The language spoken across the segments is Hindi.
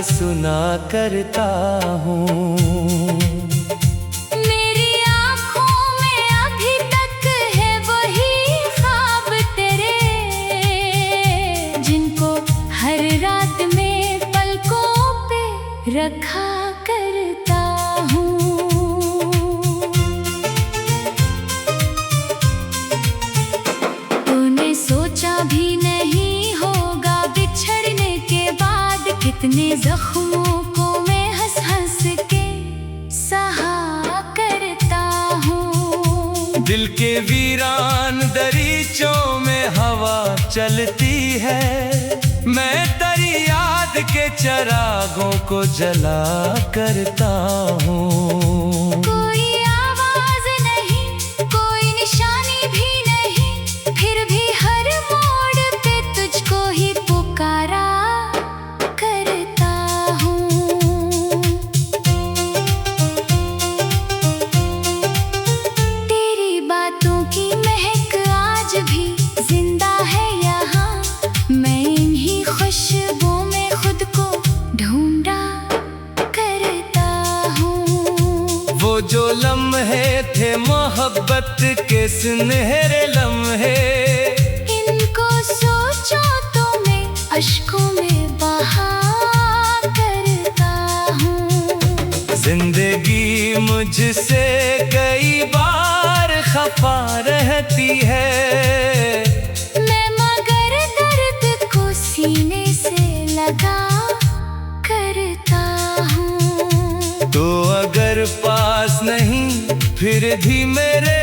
सुना करता हूँ। मेरी आँखों में अभी तक है वही ख्वाब तेरे, जिनको हर रात में पलकों पे रखा करता हूँ। तूने सोचा भी नहीं होगा बिछड़ने के बाद कितने जख्मों को मैं हंस हंस के सहा करता हूँ। दिल के वीरान दरीचों में हवा चलती है, मैं तेरी याद के चिरागों को जला करता हूँ। कोई आवाज नहीं, कोई निशानी भी नहीं, फिर भी हर मोड़ पे तुझको ही पुकारा करता हूँ। तेरी बातों की महक आज भी जिंदा है यहाँ, मैं इन्हीं खुशबू में खुद को ढूंढा करता हूँ। वो जो लम्हे थे मोहब्बत के सुनहरे लम्हे, इनको सोचो तो मैं अश्कों में बहा करता हूँ। जिंदगी मुझसे कई बार खफा रहती है, मैं मगर दर्द को सीने से लगा करता हूँ। तो अगर पास नहीं फिर भी मेरे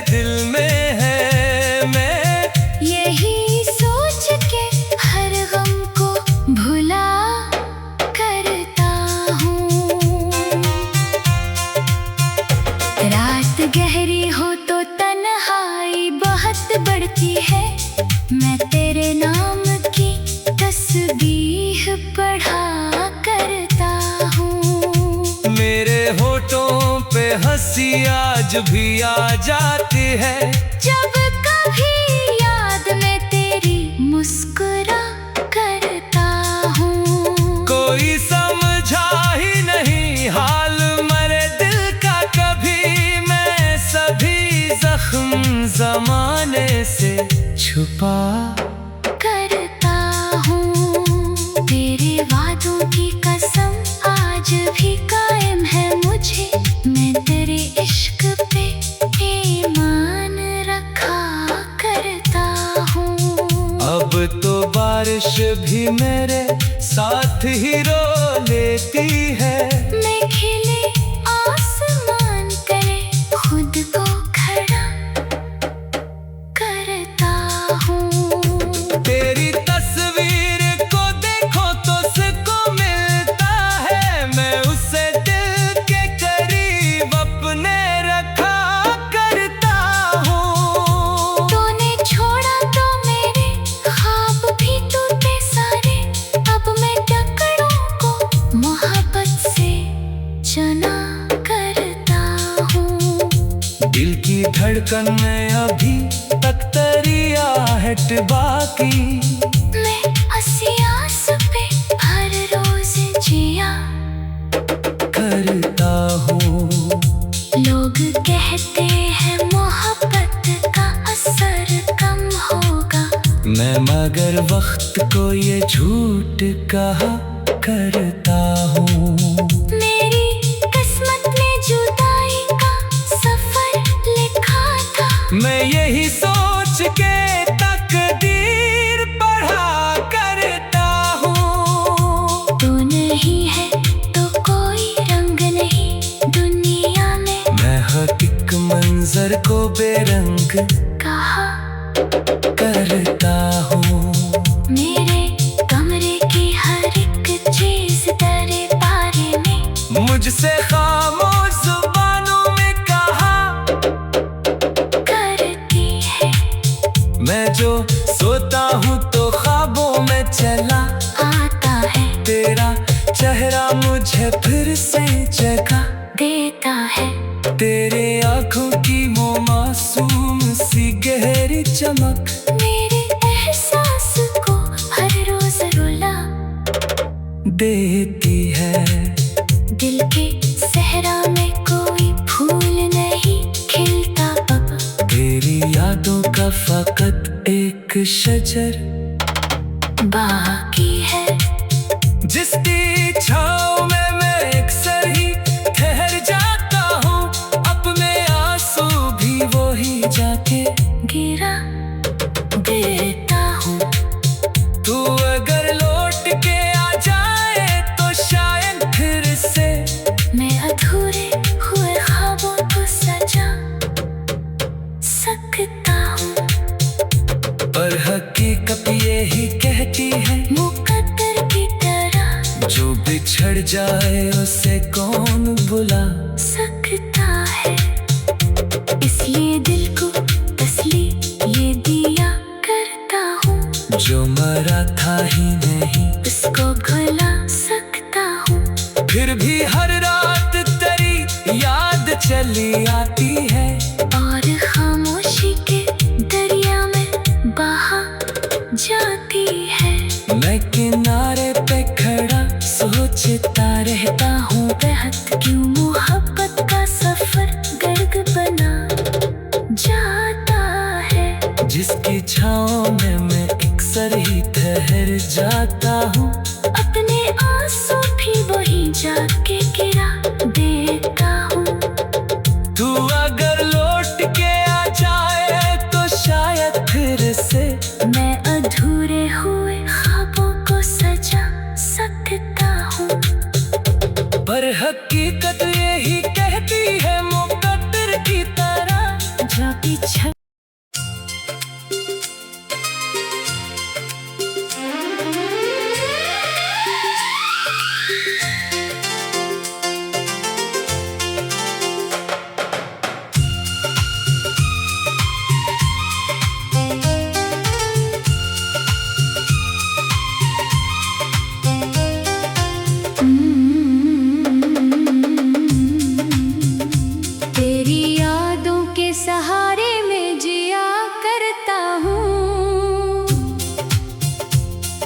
दिल में है, मैं यही सोच के हर गम को भुला करता हूँ। रात गहरी हो तो तन्हाई बहुत बढ़ती है, मैं तेरे नाम की तस्बीह पढ़ा करता हूँ। मेरे होठों पे हंसी आज भी आ जाती है, जब कभी याद में तेरी मुस्कुरा करता हूँ। कोई समझा ही नहीं हाल मेरे दिल का कभी, मैं सभी जख्म जमाने से छुपा करता हूँ। तेरे वादों की कसम आज भी कायम है मुझे, मैं तेरे इश्क पे ईमान रखा करता हूँ। अब तो बारिश भी मेरे साथ ही रो लेती है, मैं खिले आसमान करे खुद को खड़ा करता हूँ। तेरी तस्वीर को देखो तो सुकून मिलता है, मैं उसे दिल के करीब अपने रखा करता हूँ। तूने छोड़ा तो मेरे ख्वाब भी टूटे सारे, अब मैं टकरों को मोहब्बत से चुना करता हूँ। दिल की धड़कन में अभी तक तेरी आहट बाकी, मैं हंसी आस पे हर रोज जिया करता हूँ। लोग कहते हैं मोहब्बत का असर कम होगा, मैं मगर वक्त को ये झूठ कहा करता हूँ। मेरी किस्मत में जुदाई का सफर लिखा था, मैं यही सोच के तकदीर पढ़ा करता हूँ। तू नहीं है तो कोई रंग नहीं दुनिया में, मैं हकीक मंजर को बेरंग कहा करता हूँ। मेरे कमरे की हर एक चीज तेरे बारे में मुझसे खामोश जुबानों में कहा करती है। मैं जो सोता हूँ तो ख्वाबों में चला आता है तेरा चेहरा मुझे फिर से जगा देता है। तेरे आँखों की वो मासूम सी गहरी चमक मेरे एहसास को हर रोज रुला देती है। दिल के सहरा में कोई फूल नहीं खिलता अब, तेरी यादों का फकत एक शजर बाकी है। जिसकी छाँव में मैं अक्सर ही ठहर जाता हूँ, अपने आंसू भी वो ही जाके गिरा देता हूँ। तू अगर लौट के आ जाए तो शायद फिर से मैं अधूरे हुए ख्वाबों को सजा सकता हूँ। पर हकीकत यही कहती है, मुकद्दर की तरह जो बिछड़ जाए उसे कौन बुला सकता है। इसलिए दिल को तसल्ली ये दिया करता हूँ, जो मरा था ही नहीं उसको भुला सकता हूँ। फिर भी हर रात तेरी याद चली आती है, और खामोशी के दरिया में बहा जाती है। मैं किनारे पे खड़ा सोचता रहता हूँ, बेहद क्यों मोहब्बत का सफर गर्ग बना जाता है। जिसकी छाँव में मैं अक्सर ही ठहर जाता हूँ, अपने आंसू भी वही जाके गिरा देता हूँ। तू अगर लौट के आ जाए तो शायद फिर से मैं अधूरे हुए ख्वाबों को सजा सकता हूँ। पर हकीकत यही कहती है, मुकद्दर की तरह जो पीछे तेरी यादों के सहारे में जिया करता हूँ।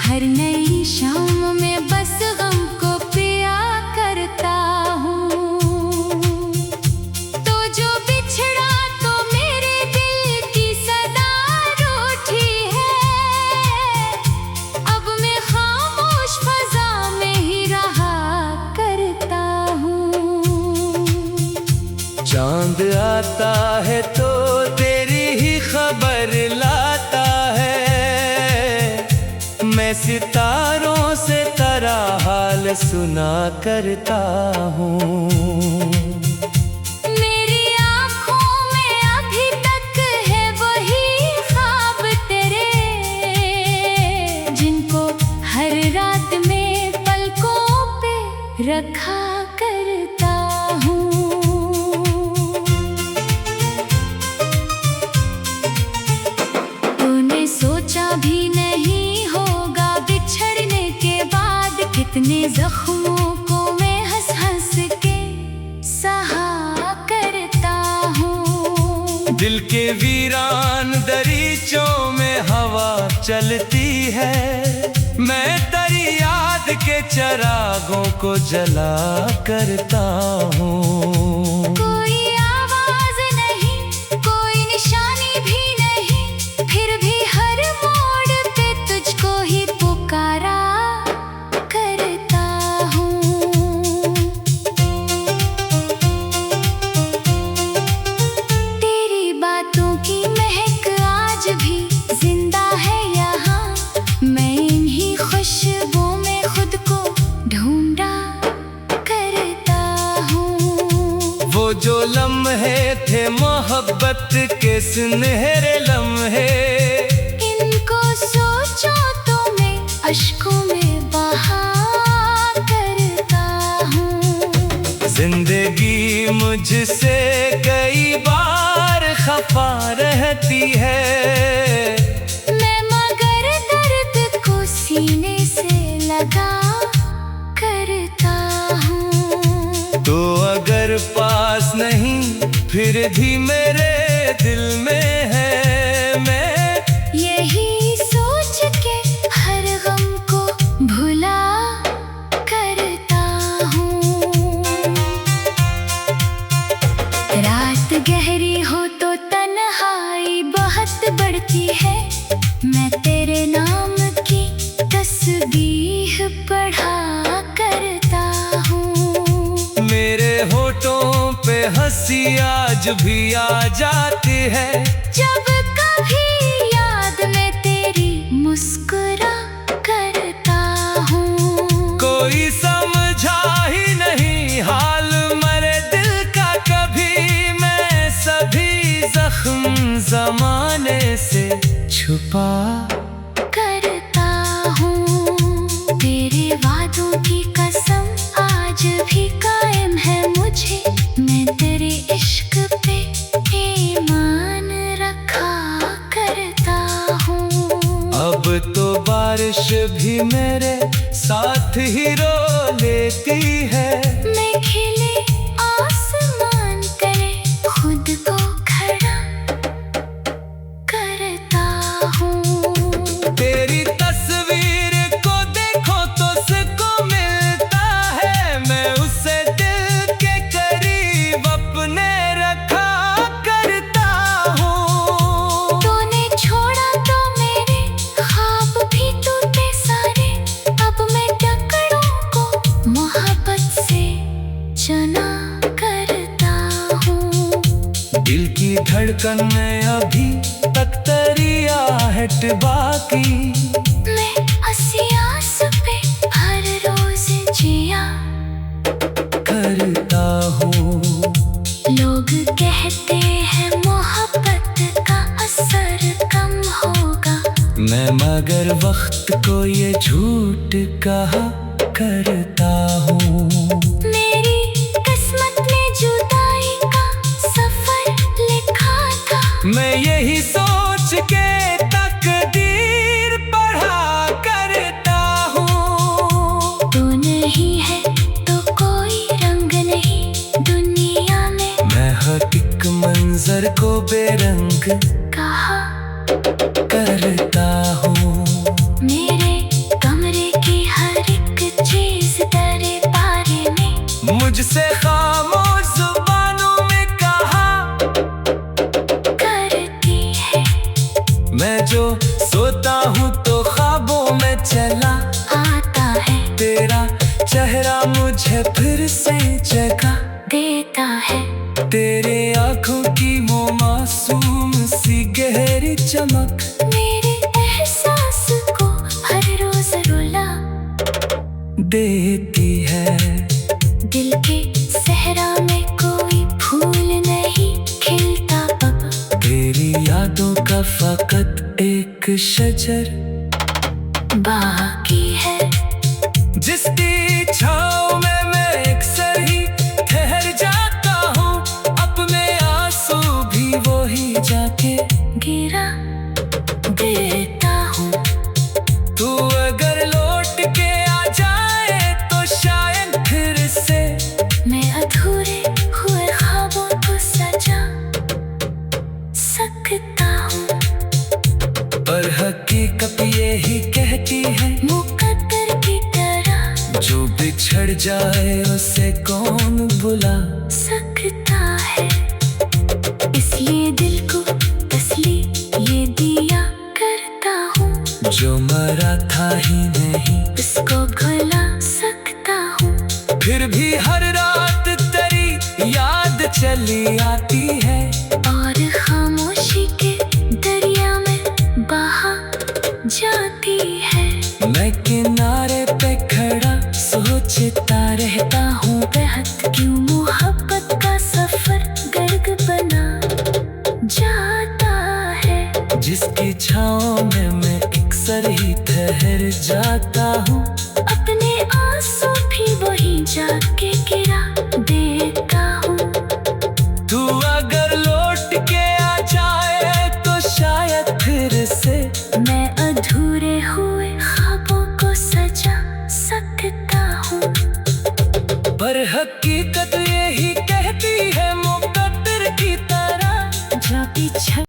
हर नई शाम में बस गम को पिया करता हूँ। तो जो बिछड़ा तो मेरे दिल की सदा रूठी है। अब मैं खामोश फजा में ही रहा करता हूँ। चांद आता है तो तेरी ही खबर लाता है, मैं सितारों से तेरा हाल सुना करता हूँ। मेरी आँखों में अभी तक है वही ख्वाब तेरे, जिनको हर रात में पलकों पे रखा करता हूँ। तूने सोचा भी नहीं होगा बिछड़ने के बाद कितने जख्मों को मैं हंस हंस के सहा करता हूँ। दिल के वीरान दरीचों में हवा चलती है, मैं तेरी याद के चरागों को जला करता हूँ। कोई आवाज नहीं, कोई निशानी भी नहीं, फिर भी हर मोड़ पे तुझको ही पुकारा करता हूँ। तेरी बातों की महक आज भी जिंदा है यहाँ, मैं इन्हीं खुशबू में खुद को ढूंढा करता हूँ। वो जो लम्हे थे मोहब्बत के सुनहरे लम्हे, इनको सोचो तो मैं अश्कों में बहा करता हूँ। जिंदगी मुझसे कई बार खफा रहती है, मैं मगर दर्द को सीने से लगा करता हूँ। तो अगर पास नहीं फिर भी मेरे दिल में है, मैं यही सोच के हर गम को भुला करती है। मैं तेरे नाम की तस्बीह पढ़ा करता हूँ। मेरे होठों पे हंसी आज भी आ जाती है। जब कभी याद में तेरी मुस्कुरा करता हूँ। कोई समझा ही नहीं हाल मरे दिल का कभी। मैं सभी जख्म जमाने से छुपा करता हूँ। तेरे वादों की कसम आज भी कायम है मुझे। मैं तेरे इश्क पे ईमान रखा करता हूँ। अब तो बारिश भी मेरे साथ ही रो लेती है। मैं खिले आसमान तले खुद को खड़ा करता हूँ। तेरी तस्वीर को देखो तो सुकून मिलता है। मैं उसे दिल के करीब अपने रखा करता हूँ। तूने छोड़ा तो मेरे ख्वाब भी टूटे सारे। अब मैं टकरों को मोहब्बत से चना करता हूँ। दिल की धड़कन में अभी तक तेरी आहट बाकी। मैं आस पे हर रोज जिया करता हूँ। लोग कहते हैं मोहब्बत का असर कम होगा। मैं मगर वक्त को ये झूठ कहा करता हूँ। मेरी किस्मत में जुदाई का सफर लिखा था। मैं यही सोच के तकदीर पढ़ा करता हूँ। तू नहीं है तो कोई रंग नहीं दुनिया में। मैं हर एक मंजर को बेरंग कहा करता हूँ। मेरे कमरे की हर एक चीज तेरे बारे में मुझसे खामोश जुबानों में कहा करती है। मैं जो सोता हूँ तो ख्वाबों में चला आता है तेरा चेहरा मुझे फिर से जगा देता है। तेरे आंखों की वो मासूम सी गहरी चमक मेरे एहसास को हर रोज रुला देती है। दिल के सहरा में कोई फूल नहीं खिलता अब। तेरी यादों का फकत एक शजर बाकी है। जिसकी छाँव में मैं अक्सर ही ठहर जाता हूँ। अपने आंसू भी वही जाके गिरा देता हूँ। तू अगर लौट के आ जाए तो शायद फिर से मैं अधूरे हुए ख्वाबों को सजा सकता हूँ। पर हकीकत यही कहती है मुकद्दर की तरह जो बिछड़ जाए उसे कौन बुला सकता है। इसलिए दिल को तसल्ली ये दिया करता हूँ। जो मरा था ही नहीं उसको भुला सकता हूँ। फिर भी हर रात तेरी याद चली आती है। और खामोशी के दरिया में बहा जाती है। मैं किनारे पे खड़ा सोचता रहता हूँ बेहद क्यों मोहब्बत का सफर गर्क बना जाता है। जिसकी छाँव में मैं अक्सर ही ठहर जाता हूँ। अपने आंसू भी वही जाके गिरा देता हूँ। तू अगर लौट के आ जाए तो शायद फिर से मैं अधूरे हुए ख्वाबों को सजा सकता हूँ। पर हकीकत यही कहती है मुकद्दर की तरह जो पीछे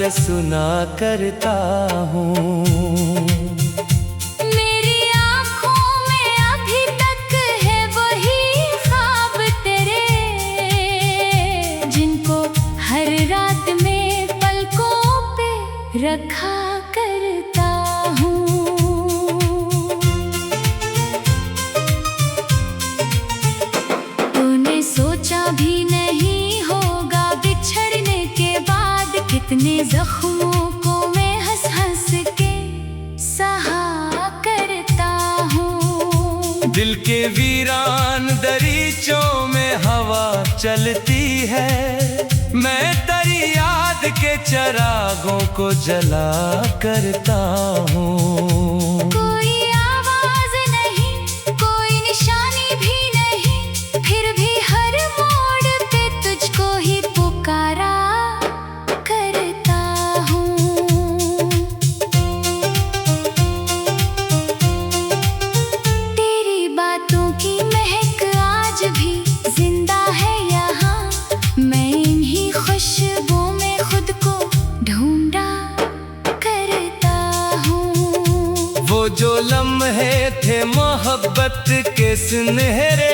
हाल सुना करता हूँ। मेरी आँखों में अभी तक है वही ख्वाब तेरे, जिनको हर रात में पलकों पे रखा करता हूँ। तूने सोचा भी नहीं होगा बिछड़ने के बाद कितने जख्मों को मैं हंस हंस के सहा करता हूँ। दिल के वीरान दरीचों में हवा चलती है, मैं तेरी याद के चरागों को जला करता हूँ। कोई आवाज नहीं, कोई निशानी भी नहीं, फिर भी हर मोड़ पे तुझको ही पुकारा करता हूँ। तेरी बातों की महक आज भी जिंदा है यहाँ, मैं इन्हीं खुशबू में खुद को ढूंढा करता हूँ। वो जो लम्हे थे मोहब्बत के सुनहरे